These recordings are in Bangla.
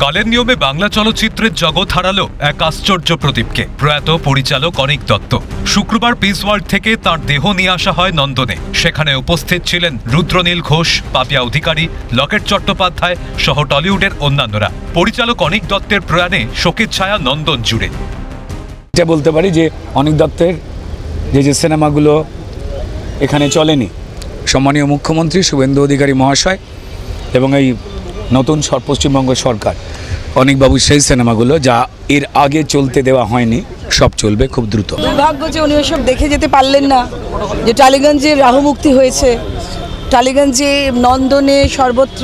কালের নিয়মে বাংলা চলচ্চিত্রের জগৎ হারালো এক আশ্চর্য প্রদীপকে। প্রয়াত পরিচালক অনিক দত্ত। শুক্রবার পিস ওয়ার্ল্ড থেকে তার দেহ নিয়ে আসা হয় নন্দনে। সেখানে উপস্থিত ছিলেন রুদ্রনীল ঘোষ, পাপিয়া অধিকারী, লকেট চট্টোপাধ্যায় সহ টলিউডের অন্যান্যরা। পরিচালক অনিক দত্তের প্রয়াণে শোকের ছায়া নন্দন জুড়ে। এটা বলতে পারি যে অনিক দত্তের যে সিনেমাগুলো এখানে চলেনি, সম্মানীয় মুখ্যমন্ত্রী শুভেন্দু অধিকারী মহাশয় এবং এই নতুন পশ্চিমবঙ্গ সরকার অনিকবাবুর সেই সিনেমাগুলো যা এর আগে চলতে দেওয়া হয়নি সব চলবে খুব দ্রুত। দুর্ভাগ্য যে উনি ওসব দেখে যেতে পারলেন না, যে টালিগঞ্জে রাহু মুক্তি হয়েছে, টালিগঞ্জে নন্দনে সর্বত্র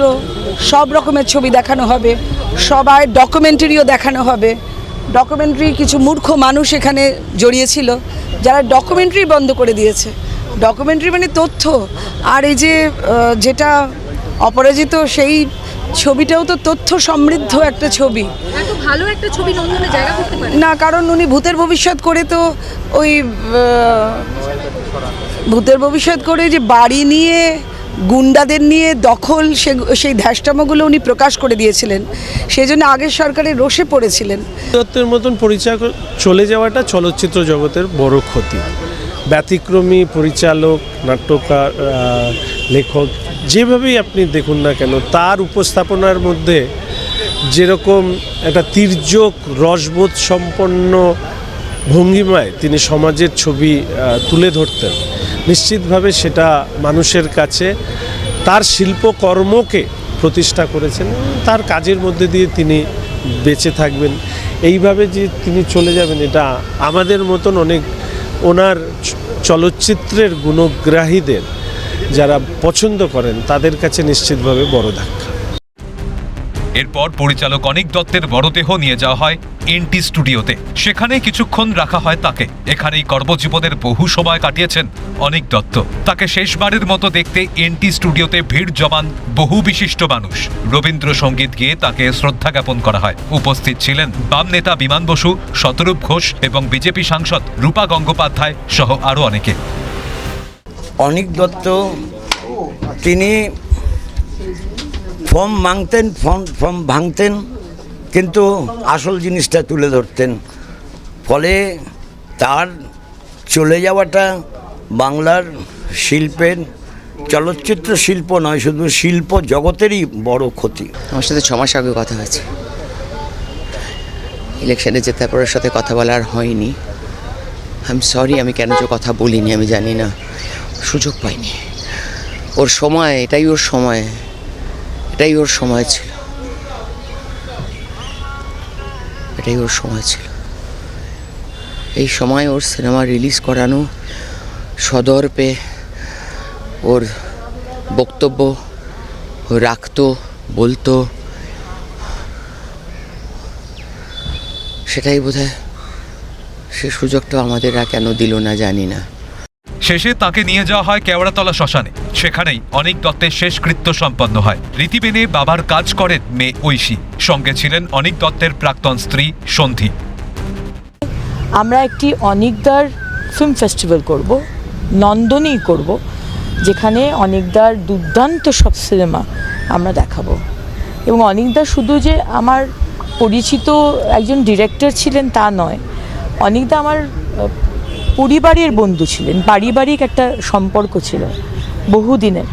সব রকমের ছবি দেখানো হবে, সবাই ডকুমেন্টারিও দেখানো হবে। ডকুমেন্টারি কিছু মূর্খ মানুষ এখানে জড়িয়েছিল যারা ডকুমেন্টারি বন্ধ করে দিয়েছে। ডকুমেন্টারি মানে তথ্য, আর এই যে যেটা অপরাজিত সেই ছবিটাও তো তথ্য সমৃদ্ধ একটা ছবি। এত ভালো একটা ছবি নন্দনে জায়গা করতে পারে না, কারণ উনি ভূতের ভবিষ্যৎ করে তো ওই ভূতের ভবিষ্যৎ করে যে বাড়ি নিয়ে গুন্ডাদের নিয়ে দখল সেই ধ্যাসটামগুলো উনি প্রকাশ করে দিয়েছিলেন, সেই জন্য আগের সরকারের রোষে পড়েছিলেন। দত্তের মতন পরিচালক চলে যাওয়াটা চলচ্চিত্র জগতের বড় ক্ষতি। ব্যতিক্রমী পরিচালক, নাট্যকার, লেখক, যেভাবেই আপনি দেখুন না কেন, তার উপস্থাপনার মধ্যে যেরকম একটা তির্যক রসবোধ সম্পন্ন ভঙ্গিমায় তিনি সমাজের ছবি তুলে ধরতেন, নিশ্চিতভাবে সেটা মানুষের কাছে তার শিল্পকর্মকে প্রতিষ্ঠা করেছেন। তার কাজের মধ্যে দিয়ে তিনি বেঁচে থাকবেন। এইভাবে যে তিনি চলে যাবেন, এটা আমাদের মতন অনেক ওনার চলচ্চিত্রের গুণগ্রাহীদের যারা পছন্দ করেন তাদের কাছে নিশ্চিতভাবে বড় ধাক্কা। এরপর পরিচালক অনিক দত্তের মরদেহ নিয়ে যাওয়া হয় এনটি স্টুডিওতে। সেখানে কিছুক্ষণ রাখা হয় তাকে। এখানেই কর্মজীবনের বহু সময় কাটিয়েছেন অনিক দত্ত। তাকে শেষবারের মতো দেখতে এনটি স্টুডিওতে ভিড় জমান বহু বিশিষ্ট মানুষ। রবীন্দ্রসঙ্গীত গেয়ে তাকে শ্রদ্ধা জ্ঞাপন করা হয়। উপস্থিত ছিলেন বাম নেতা বিমান বসু, শতরূপ ঘোষ এবং বিজেপি সাংসদ রূপা গঙ্গোপাধ্যায় সহ আরও অনেকে। অনিক দত্ত তিনি ফর্ম মাংতেন, ফর্ম ভাঙতেন, কিন্তু আসল জিনিসটা তুলে ধরতেন। ফলে তার চলে যাওয়াটা বাংলার শিল্পের, চলচ্চিত্র শিল্প নয়, শুধু শিল্প জগতেরই বড় ক্ষতি। আমার সাথে 6 মাস আগে কথা হয়েছে, ইলেকশনে জেতার পরের সাথে কথা বলার হয়নি। আই এম সরি, আমি কেন যে কথা বলিনি আমি জানি না, সুযোগ পাইনি। ওর সময়, এটাই ওর সময়, এটাই ওর সময় ছিল, এটাই ওর সময় ছিল। এই সময় ওর সিনেমা রিলিজ করানো, সদর্পে ওর বক্তব্য ও রাখতো, বলতো, সেটাই বোধহয় সে সুযোগটা আমাদের কেন দিল না জানি না। শেষে তাকে নিয়ে যাওয়া হয় কেওড়াতলা শ্মশানে। সেখানেই অনিক দত্তের শেষকৃত্য সম্পন্ন হয়। রীতি মেনে বাবার কাজ করেন মেয়ে ঐশী। সঙ্গে ছিলেন অনিক দত্তের প্রাক্তন স্ত্রী সন্ধি। আমরা একটি অনিকদার ফিল্ম ফেস্টিভ্যাল করব, নন্দনেই করব, যেখানে অনিকদার দুর্দান্ত সব সিনেমা আমরা দেখাবো। এবং অনিকদা শুধু যে আমার পরিচিত একজন ডিরেক্টর ছিলেন তা নয়, অনিকদা আমার পরিবারের বন্ধু ছিলেন, পারিবারিক একটা সম্পর্ক ছিল বহুদিনের।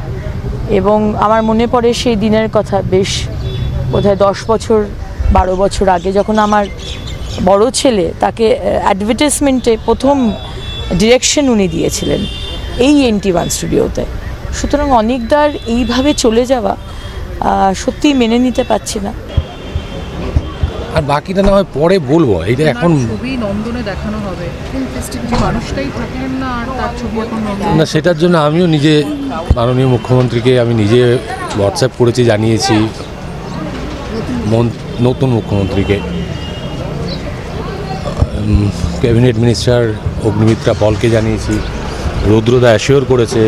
এবং আমার মনে পড়ে সেই দিনের কথা, বেশ বোধহয় 10 বছর 12 বছর আগে, যখন আমার বড় ছেলে, তাকে অ্যাডভার্টাইজমেন্টে প্রথম ডিরেকশন উনি দিয়েছিলেন এই NT1 স্টুডিওতে। সুতরাং অনিকদার এইভাবে চলে যাওয়া সত্যিই মেনে নিতে পারছি না। আর বাকিটা না হয় পরে বলবো। এইটা এখন ছবি নন্দনে দেখানো হবে, মানুষটাই থাকলেন না, আর তার ছবি এখন না, সেটার জন্য আমিও নিজে মাননীয় মুখ্যমন্ত্রীকে আমি নিজে হোয়াটসঅ্যাপ করেছি, জানিয়েছি নতুন মুখ্যমন্ত্রীকে, ক্যাবিনেট মিনিস্টার অগ্নিমিত্রা পলকে জানিয়েছি, রুদ্রদা অ্যাসিওর করেছে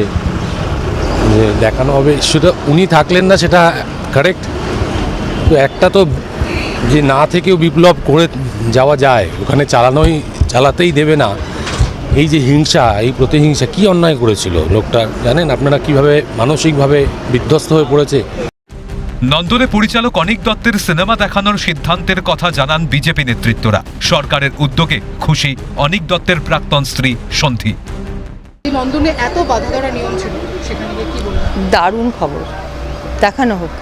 যে দেখানো হবে। সেটা উনি থাকলেন না, সেটা কারেক্ট। তো একটা তো যে না থেকেও বিপ্লব করে যাওয়া যায়, ওখানে চালাতেই দেবে না। এই যে হিংসা, এই প্রতিহিংসা, কি অন্যায় করেছিল লোকটা জানেন আপনারা, কিভাবে মানসিকভাবে বিধ্বস্ত হয়ে পড়েছে। নন্দনে পরিচালক অনিক দত্তের সিনেমা দেখানোর সিদ্ধান্তের কথা জানান বিজেপি নেতৃত্বরা। সরকারের উদ্যোগে খুশি অনিক দত্তের প্রাক্তন স্ত্রী সন্ধি। নন্দনে এত বাধা ধরা নিয়ম ছিল, সেখানে গিয়ে কি বলবেন? দারুণ খবর, দেখানো হোক।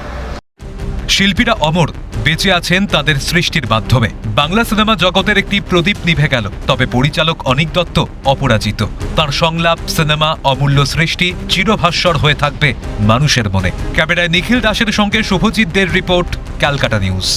শিল্পীরা অমর, বেঁচে আছেন তাদের সৃষ্টির মাধ্যমে। বাংলা সিনেমা জগতের একটি প্রদীপ নিভে গেল, তবে পরিচালক অনিক দত্ত অপরাজিত। তার সংলাপ, সিনেমা, অমূল্য সৃষ্টি চিরভাস্বর হয়ে থাকবে মানুষের মনে। ক্যামেরায় নিখিল দাসের সঙ্গে শুভজিৎ দের রিপোর্ট, ক্যালকাটা নিউজ।